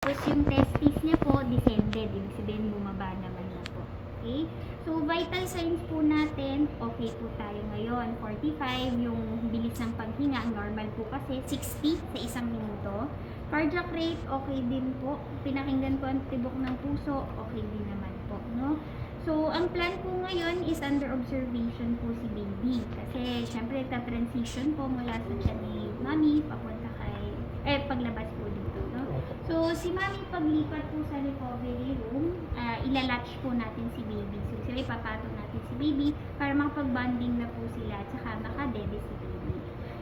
Tapos yung testis niya po, descended. Ibig sabihin, bumaba naman na po. Okay? So, vital signs po natin, okay po tayo ngayon. 45, yung bilis ng paghinga, ang normal po kasi 60 sa isang minuto. Cardiac rate, okay din po. Pinakinggan po ang tibok ng puso, okay din naman po. No? So, ang plan po ngayon is under observation po si baby. Kasi, syempre, transition po mula sa tiyan ni mami, papunta kay, paglabas po dito. No? So, si mami paglipat po sa recovery room, ilalatch po natin si baby. So, sila ipapatong natin si baby para makapag-bonding na po sila at saka makadede si baby.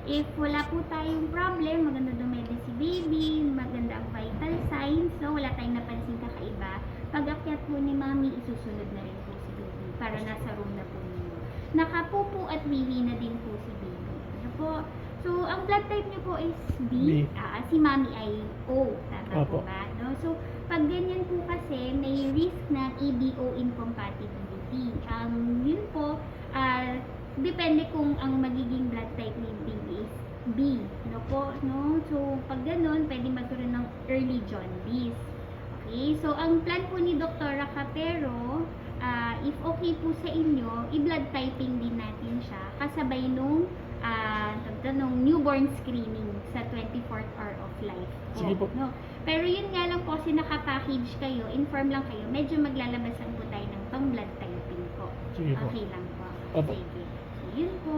If wala po tayong problem, maganda dumede si baby, maganda ang vital signs, so wala tayong napansin kakaiba, pag-akyat po ni mami, isusunod na rin po si baby para nasa room na po ninyo. Nakapupo at wiwi na din po si baby. Ano po? So, ang blood type niyo po is B. Si mami ay O. Tama po ba? No? So, pag ganyan po kasi, may risk ng EBO incompatibility. Yun po, depende kung ang magiging blood type ni baby is B. No po? No? So, pag ganun, pwede magkaroon ng early jaundice. Okay? So, ang plan po ni Dr. Capero, if okay po sa inyo, i-blood typing din natin siya kasabay nung newborn screening sa 24th hour of life. Sige po. No? Pero yun nga lang po, kasi nakapackage kayo, inform lang kayo, medyo maglalabasan po tayo ng pang-blood typing po. Sige po. Okay lang po. Opo. Sige. So, yun po.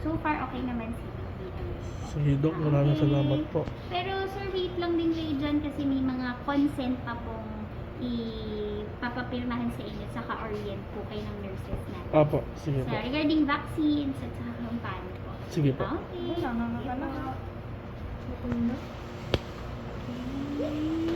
So far, okay naman si baby naman po. Sige, Dok. Maraming salamat po. Pero sir, wait lang din kayo dyan kasi may mga consent pa pong ipapapirmahan sa inyo, saka orient po kayo ng nurses natin. Apo, sige po. Regarding vaccines at saka kung paano po. Sige po. Okay. Wala na. Okay.